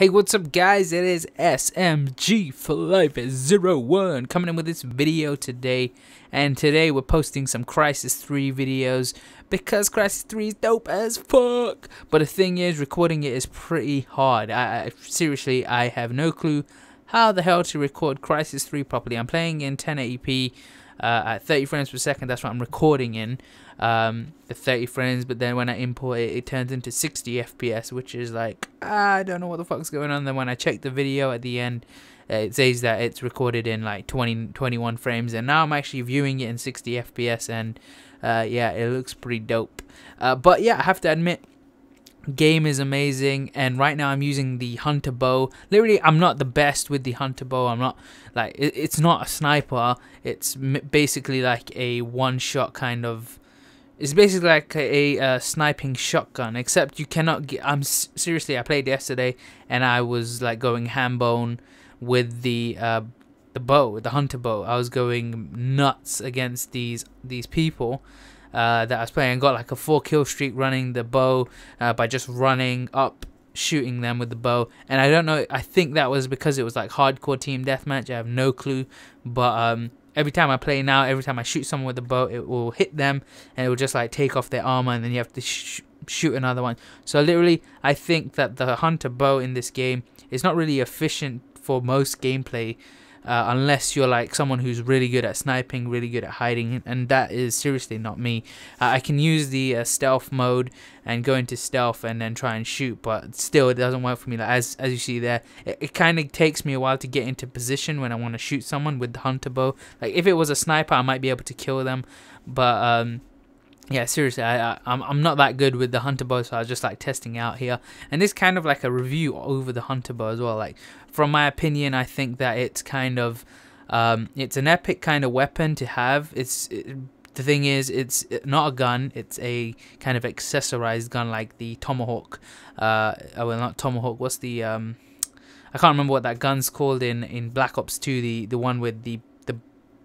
Hey, what's up guys, it is SMG for Life 01 coming in with this video today, and today we're posting some Crysis 3 videos because Crysis 3 is dope as fuck. But the thing is, recording it is pretty hard. Seriously, I have no clue how the hell to record Crysis 3 properly. I'm playing in 1080p at 30 frames per second, that's what I'm recording in, the 30 frames, but then when I import it, it turns into 60 FPS, which is like, I don't know what the fuck's going on. Then when I check the video at the end, it says that it's recorded in like 21 frames, and now I'm actually viewing it in 60 FPS, and yeah, it looks pretty dope. But yeah, I have to admit, game is amazing, and right now I'm using the hunter bow. Literally, I'm not the best with the hunter bow. I'm not like, it's not a sniper. It's basically like a one-shot kind of. It's basically like a sniping shotgun, except you cannot get. Seriously, I played yesterday and I was like going ham bone with the bow, the hunter bow. I was going nuts against these people that I was playing. I got like a 4-kill streak running the bow by just running up, shooting them with the bow. And I don't know, I think that was because it was like hardcore team deathmatch. I have no clue, but every time I play now, every time I shoot someone with the bow, it will hit them and it will just like take off their armor, and then you have to shoot another one. So literally, I think that the hunter bow in this game is not really efficient for most gameplay, unless you're like someone who's really good at sniping, really good at hiding, and that is seriously not me. I can use the stealth mode and go into stealth and then try and shoot, but still it doesn't work for me. Like, as you see there, it kind of takes me a while to get into position when I want to shoot someone with the hunter bow. Like, if it was a sniper, I might be able to kill them, but yeah, seriously, I'm not that good with the hunter bow, so I was just like testing out here. And this kind of like a review over the hunter bow as well. Like, from my opinion, I think that it's kind of it's an epic kind of weapon to have. The thing is, it's not a gun. It's a kind of accessorized gun, like the tomahawk. Well, not tomahawk. What's the I can't remember what that gun's called in Black Ops 2. The one with the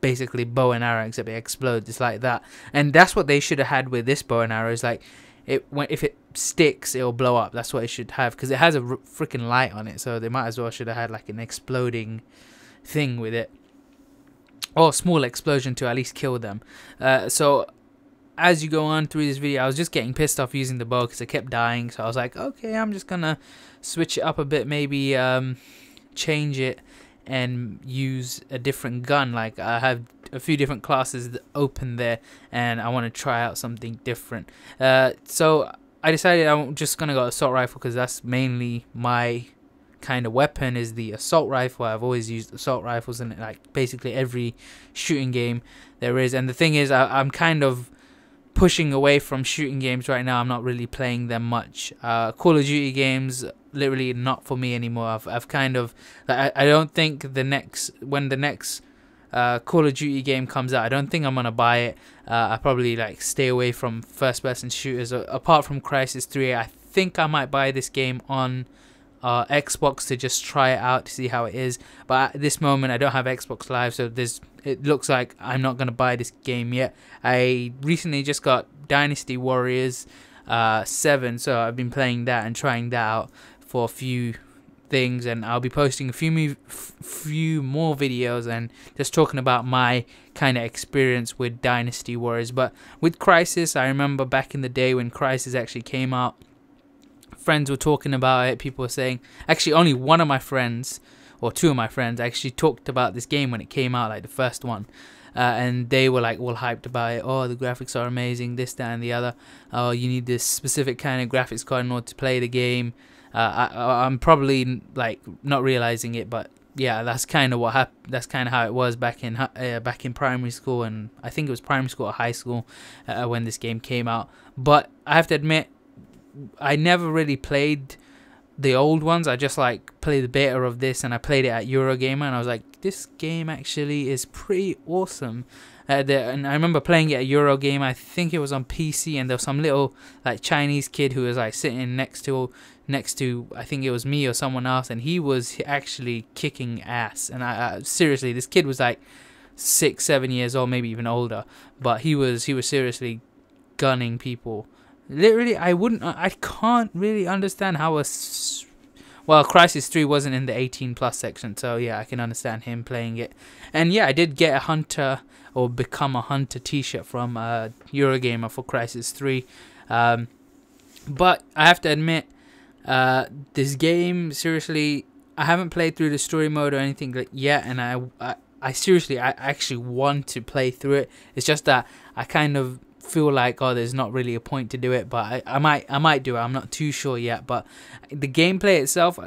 basically bow and arrow, except it explodes. It's like that, and that's what they should have had with this bow and arrow. Is like, if it sticks, it'll blow up. That's what it should have, because it has a freaking light on it. So they might as well should have had like an exploding thing with it, or a small explosion to at least kill them. So as you go on through this video, I was just getting pissed off using the bow because I kept dying. So I was like, okay, I'm just gonna switch it up a bit, maybe change it and use a different gun. Like, I have a few different classes open there, and I want to try out something different. So I decided I'm just gonna go assault rifle, because that's mainly my kind of weapon, is the assault rifle. I've always used assault rifles in like basically every shooting game there is. And the thing is, I'm kind of pushing away from shooting games right now. I'm not really playing them much. Call of Duty games, literally not for me anymore. I've kind of, I don't think when the next Call of Duty game comes out, I don't think I'm gonna buy it. I probably like stay away from first-person shooters. Apart from Crysis 3, I think I might buy this game on Xbox to just try it out to see how it is. But at this moment, I don't have Xbox Live, so it looks like I'm not gonna buy this game yet. I recently just got Dynasty Warriors 7, so I've been playing that and trying that out for a few things, and I'll be posting a few more videos and just talking about my kind of experience with Dynasty Warriors. But with Crysis, I remember back in the day when Crysis actually came out, friends were talking about it. People were saying, actually only one of my friends or two of my friends actually talked about this game when it came out, like the first one. And they were like all hyped about it. Oh, the graphics are amazing, this, that, and the other. Oh, you need this specific kind of graphics card in order to play the game. I'm probably like not realizing it, but yeah, that's kind of what happened. That's kind of how it was back in primary school, and I think it was primary school or high school when this game came out. But I have to admit, I never really played the old ones. I just like played the beta of this, and I played it at Eurogamer, and I was like, this game actually is pretty awesome. And I remember playing it at Eurogamer. I think it was on PC, and there was some little like Chinese kid who was like sitting next to I think it was me or someone else, and he was actually kicking ass. And I seriously, this kid was like 6-7 years old, maybe even older, but he was seriously gunning people. Literally, I can't really understand how well, Crysis 3 wasn't in the 18 plus section, so yeah, I can understand him playing it. And yeah, I did get a Hunter or Become a Hunter t-shirt from Eurogamer for Crysis 3. But I have to admit, this game, seriously, I haven't played through the story mode or anything like yet, and I seriously, I actually want to play through it. It's just that I kind of feel like, oh, there's not really a point to do it, but I might do it. I'm not too sure yet. But the gameplay itself,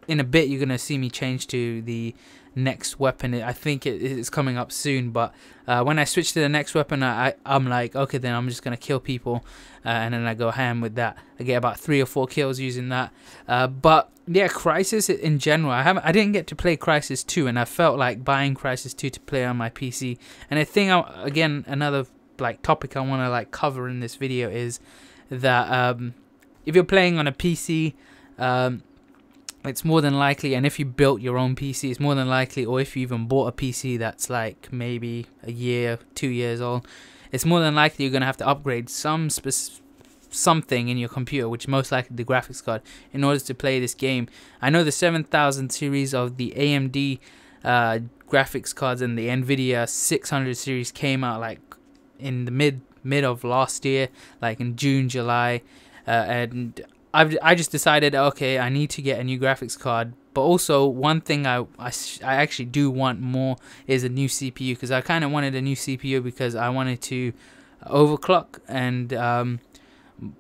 in a bit, you're gonna see me change to the next weapon. I think it's coming up soon, but when I switch to the next weapon, I'm like, okay, then I'm just gonna kill people, and then I go ham with that. I get about 3 or 4 kills using that. But yeah, Crysis in general, I didn't get to play Crysis 2, and I felt like buying Crysis 2 to play on my PC. And I think, again, another like topic I want to like cover in this video is that if you're playing on a PC, it's more than likely, and if you built your own PC, it's more than likely, or if you even bought a PC that's like maybe a year, 2 years old, it's more than likely you're going to have to upgrade something in your computer, which most likely the graphics card, in order to play this game. I know the 7000 series of the AMD graphics cards and the Nvidia 600 series came out like in the mid of last year, like in June, July, and I just decided, okay, I need to get a new graphics card. But also, one thing I actually do want more is a new CPU, because I kind of wanted a new CPU because I wanted to overclock, and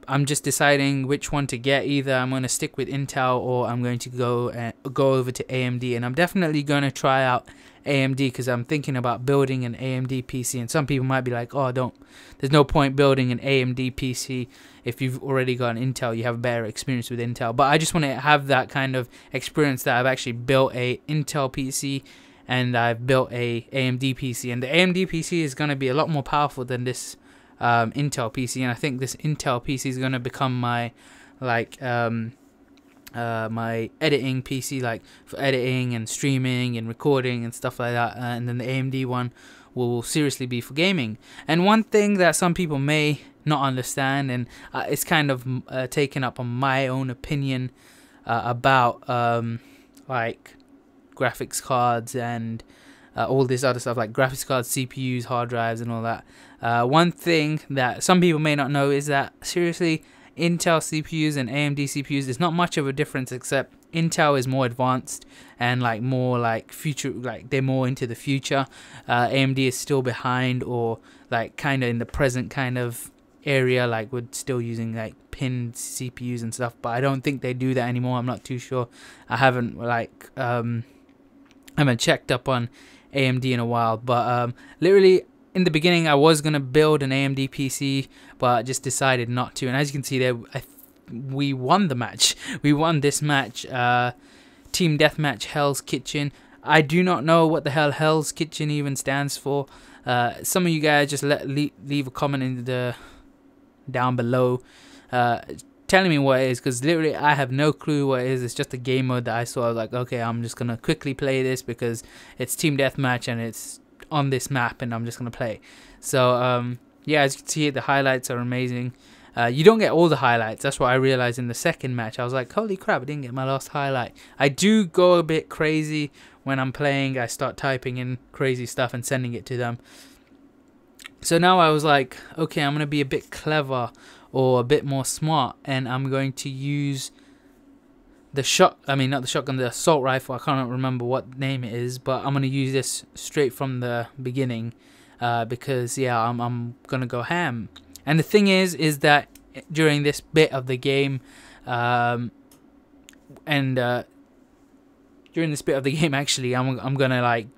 I'm just deciding which one to get. Either I'm going to stick with Intel, or I'm going to go over to AMD, and I'm definitely going to try out AMD because I'm thinking about building an AMD PC. And some people might be like, oh, there's no point building an AMD PC if you've already got an Intel, you have a better experience with Intel. But I just want to have that kind of experience that I've actually built a Intel PC and I've built a AMD PC, and the AMD PC is going to be a lot more powerful than this Intel PC, and I think this Intel PC is going to become my my editing PC, like for editing and streaming and recording and stuff like that, and then the AMD one will seriously be for gaming. And one thing that some people may not understand, and it's kind of taken up on my own opinion about like graphics cards and all this other stuff, like graphics cards, CPUs, hard drives and all that. One thing that some people may not know is that seriously, Intel CPUs and AMD CPUs, there's not much of a difference, except Intel is more advanced and like more like future, like they're more into the future. AMD is still behind, or like kind of in the present kind of area, like we're still using like pinned CPUs and stuff, but I don't think they do that anymore. I'm not too sure. I haven't like haven't checked up on AMD in a while, but literally in the beginning I was gonna build an AMD PC, but just decided not to. And as you can see there, we won the match. We won this match, Team Deathmatch Hell's Kitchen. I do not know what the hell Hell's Kitchen even stands for. Some of you guys just leave a comment in the down below telling me what it is, because literally I have no clue what it is. It's just a game mode that I saw. I was like, okay, I'm just gonna quickly play this because it's Team Deathmatch and it's on this map, and I'm just gonna play. So yeah, as you can see, the highlights are amazing. You don't get all the highlights. That's what I realized in the second match. I was like, holy crap, I didn't get my last highlight. I do go a bit crazy when I'm playing. I start typing in crazy stuff and sending it to them. So now I was like, okay, I'm going to be a bit clever or a bit more smart, and I'm going to use the the assault rifle. I can't remember what name it is, but I'm going to use this straight from the beginning because, yeah, I'm going to go ham. And the thing is that during this bit of the game, during this bit of the game, actually, I'm gonna like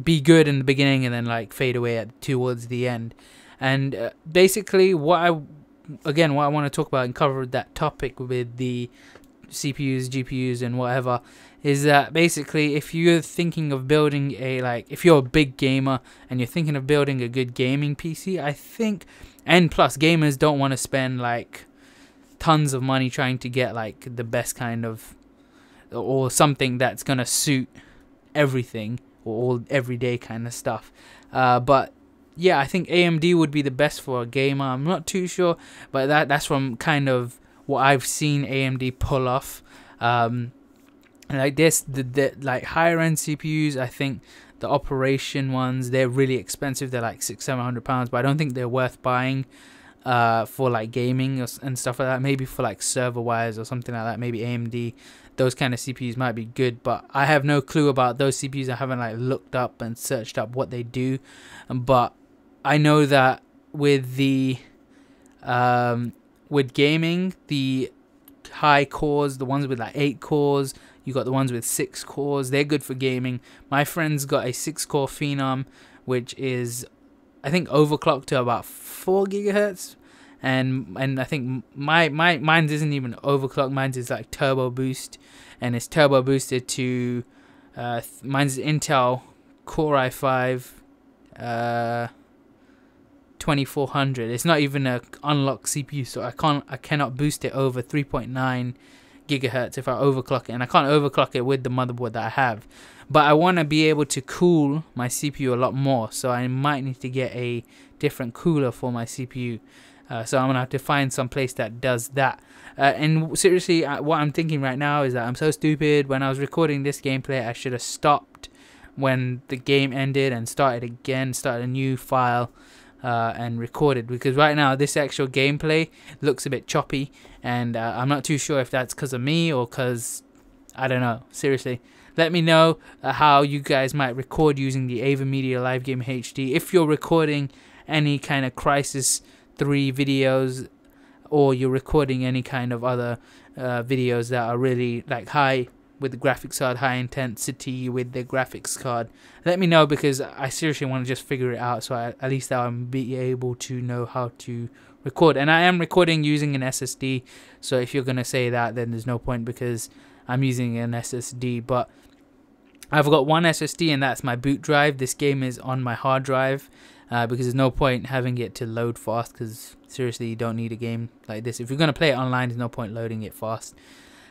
be good in the beginning and then like fade away towards the end. And basically, what I want to talk about and cover that topic with the CPUs, GPUs, and whatever, is that basically if you're thinking of building if you're a big gamer and you're thinking of building a good gaming PC, I think. And plus, gamers don't want to spend like tons of money trying to get like the best kind of, or something that's gonna suit everything or all everyday kind of stuff. But yeah, I think AMD would be the best for a gamer. I'm not too sure, but that's from kind of what I've seen AMD pull off. like this, the like higher end CPUs, I think the operation ones, they're really expensive. They're like £600-700, but I don't think they're worth buying for like gaming and stuff like that. Maybe for like server wires or something like that. Maybe AMD, those kind of CPUs might be good, but I have no clue about those CPUs. I haven't like looked up and searched up what they do, but I know that with the with gaming, the high cores, the ones with like 8 cores, you got the ones with 6 cores, they're good for gaming. My friend's got a 6-core Phenom, which is, I think, overclocked to about 4 gigahertz, and I think mine isn't even overclocked. Mine is like turbo boost, and it's turbo boosted to mine's Intel Core i5 2400. It's not even a unlocked CPU, so I cannot boost it over 3.9 gigahertz if I overclock it, and I can't overclock it with the motherboard that I have. But I want to be able to cool my CPU a lot more, so I might need to get a different cooler for my CPU. So I'm gonna have to find some place that does that. And seriously, what I'm thinking right now is that I'm so stupid. When I was recording this gameplay, I should have stopped when the game ended and started again, started a new file, and recorded, because right now this actual gameplay looks a bit choppy, and I'm not too sure if that's because of me or because, I don't know. Seriously, let me know how you guys might record using the Ava Media Live Game HD. If you're recording any kind of Crysis 3 videos, or you're recording any kind of other videos that are really like high with the graphics card, high intensity with the graphics card, let me know, because I seriously want to just figure it out, so at least I'll be able to know how to record. And I am recording using an SSD, so if you're going to say that, then there's no point, because I'm using an SSD. But I've got one SSD, and that's my boot drive. This game is on my hard drive, because there's no point having it to load fast, because seriously, you don't need a game like this. If you're going to play it online, there's no point loading it fast.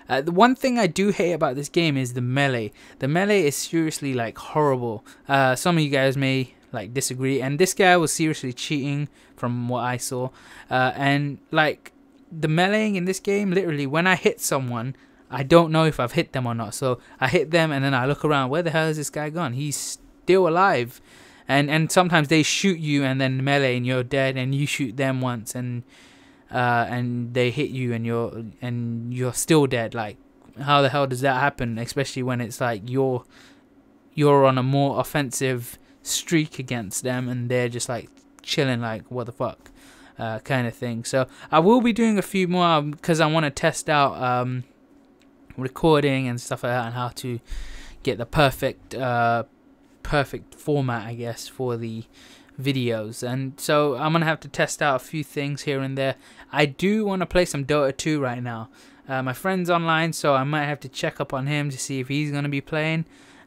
The one thing I do hate about this game is the melee. The melee is seriously like horrible. Some of you guys may like disagree, and this guy was seriously cheating from what I saw. And like the meleeing in this game, literally when I hit someone, I don't know if I've hit them or not. So I hit them, and then I look around, where the hell is this guy gone? He's still alive. And sometimes they shoot you and then melee and you're dead, and you shoot them once and they hit you and you're still dead. Like, how the hell does that happen? Especially when it's like you're on a more offensive streak against them, and they're just like chilling, like what the fuck, kind of thing. So I will be doing a few more, because I want to test out recording and stuff like that, and how to get the perfect format, I guess, for the videos. And so I'm gonna have to test out a few things here and there. I do want to play some Dota 2 right now. My friend's online, so I might have to check up on him to see if he's gonna be playing.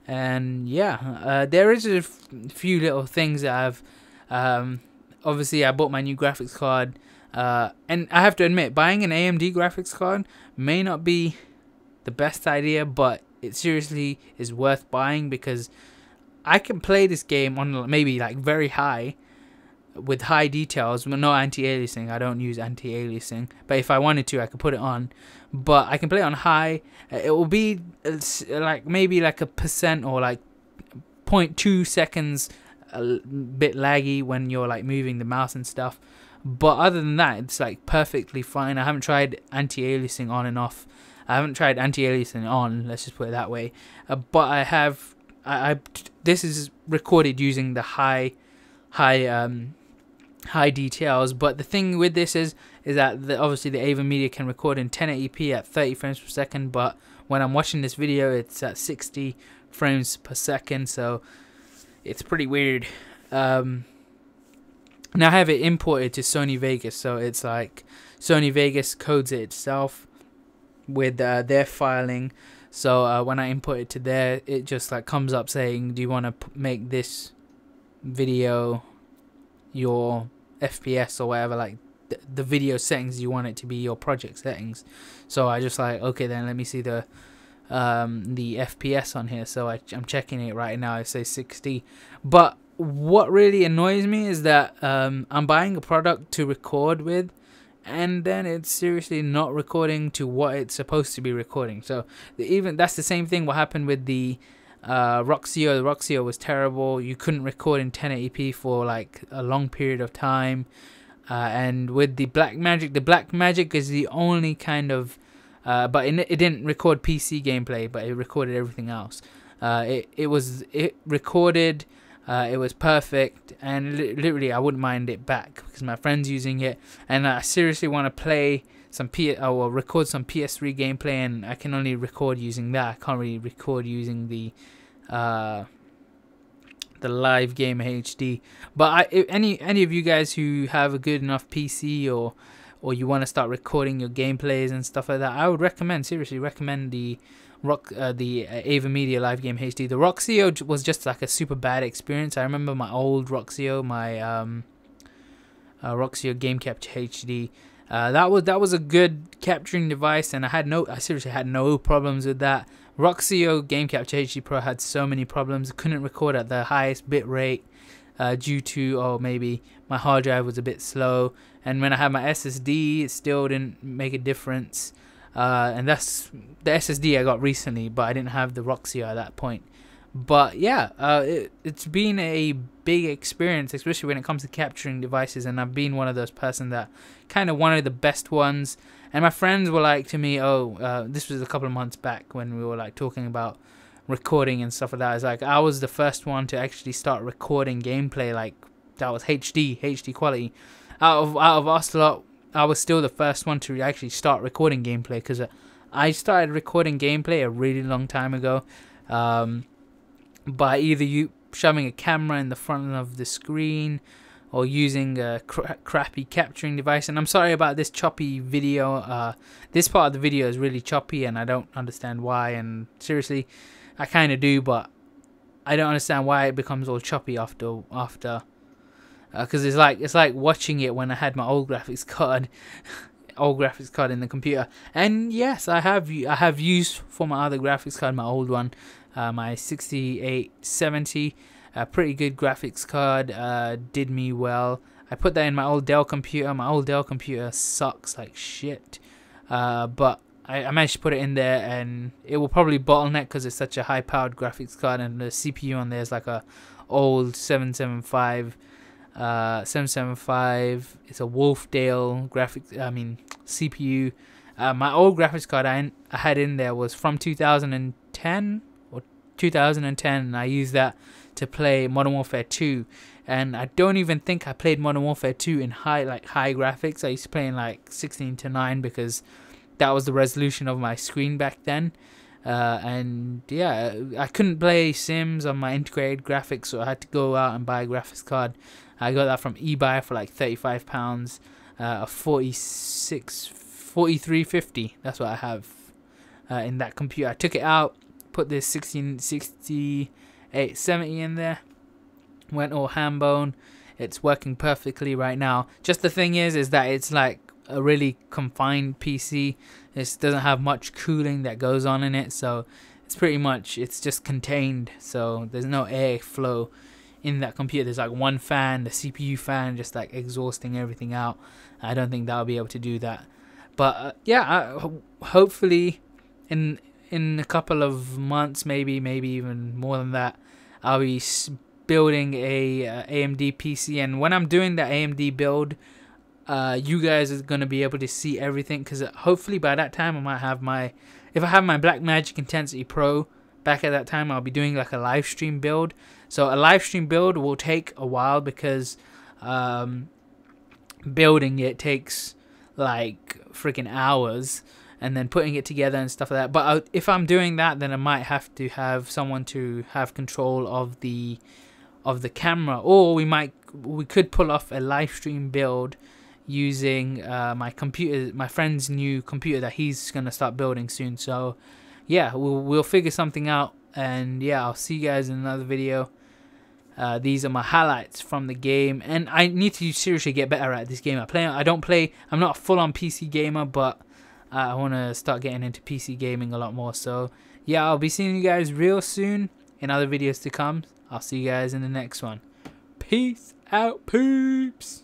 And yeah, there is a few little things that I've obviously I bought my new graphics card, and I have to admit, buying an AMD graphics card may not be the best idea, but it seriously is worth buying, because I can play this game on maybe like very high, with high details, but no anti-aliasing. I don't use anti-aliasing, but if I wanted to, I could put it on. But I can play it on high. It will be like maybe like 1% or like 0.2 seconds a bit laggy when you're like moving the mouse and stuff. But other than that, it's like perfectly fine. I haven't tried anti-aliasing on and off. I haven't tried anti-aliasing on, let's just put it that way. But I have. This is recorded using the high details. But the thing with this is that obviously the Ava Media can record in 1080p at 30 frames per second, but when I'm watching this video, it's at 60 frames per second, so it's pretty weird. Now I have it imported to Sony Vegas, so it's like Sony Vegas codes it itself with their filing. So when I import it to there, it just like comes up saying, do you want to make this video your FPS or whatever, like the video settings you want it to be, your project settings. So I just like, okay, then let me see the FPS on here. So I'm checking it right now. It says 60. But what really annoys me is that I'm buying a product to record with, and then it's seriously not recording to what it's supposed to be recording. So even that's the same thing what happened with the Roxio. The Roxio was terrible. You couldn't record in 1080p for like a long period of time. And with the Blackmagic is the only kind of but it didn't record PC gameplay, but it recorded everything else. It recorded. It was perfect, and literally I wouldn't mind it back because my friend's using it, and I seriously want to play some or record some PS3 gameplay, and I can only record using that. I can't really record using the live game HD. But if any of you guys who have a good enough PC or you want to start recording your gameplays and stuff like that, I would seriously recommend the Ava Media Live Game HD. The Roxio was just like a super bad experience. I remember my old Roxio, my Roxio Game Capture HD. That was a good capturing device, and I seriously had no problems with that. Roxio Game Capture HD Pro had so many problems. I couldn't record at the highest bit rate due to maybe my hard drive was a bit slow, and when I had my SSD, it still didn't make a difference. And that's the SSD I got recently, but I didn't have the Roxio at that point. But yeah, it's been a big experience, especially when it comes to capturing devices, and I've been one of those person that kind of wanted the best ones. And my friends were like to me, this was a couple of months back when we were like talking about recording and stuff like that. It's like I was the first one to actually start recording gameplay, like that was HD quality. Out of us lot, I was still the first one to actually start recording gameplay, because I started recording gameplay a really long time ago, by either you shoving a camera in the front of the screen or using a crappy capturing device. And I'm sorry about this choppy video. This part of the video is really choppy, and I don't understand why. And seriously, I kind of do, but I don't understand why it becomes all choppy after. Because it's like watching it when I had my old graphics card, in the computer. And yes, I have used for my other graphics card, my old one, my 6870, a pretty good graphics card, did me well. I put that in my old Dell computer. My old Dell computer sucks like shit, but I managed to put it in there, and it will probably bottleneck because it's such a high-powered graphics card, and the CPU on there is like a old 775. 775. It's a Wolfdale CPU. My old graphics card I had in there was from 2010 or 2010, and I used that to play Modern Warfare 2. And I don't even think I played Modern Warfare 2 in high graphics. I used to play in like 16:9 because that was the resolution of my screen back then. And yeah, I couldn't play Sims on my integrated graphics, so I had to go out and buy a graphics card. I got that from eBay for like £35, 43.50. That's what I have in that computer. I took it out, put this 6870 in there, went all ham bone. It's working perfectly right now. Just the thing is that it's like a really confined PC. It doesn't have much cooling that goes on in it, so it's just contained, so there's no airflow in that computer. There's like one fan, the CPU fan, just like exhausting everything out. I don't think that'll be able to do that. But yeah, hopefully in a couple of months, maybe even more than that, I'll be building a AMD PC. And when I'm doing the AMD build, you guys are going to be able to see everything, because hopefully by that time I might have if I have my Blackmagic Intensity Pro back at that time, I'll be doing like a live stream build. So a live stream build will take a while, because building it takes like freaking hours, and then putting it together and stuff like that. But if I'm doing that, then I might have to have someone to have control of the camera, or we could pull off a live stream build using my friend's new computer that he's gonna start building soon. So yeah, we'll figure something out, and yeah, I'll see you guys in another video. These are my highlights from the game, and I need to seriously get better at this game. I'm not a full-on PC gamer, but I want to start getting into PC gaming a lot more. So yeah, I'll be seeing you guys real soon in other videos to come. I'll see you guys in the next one. Peace out, peeps.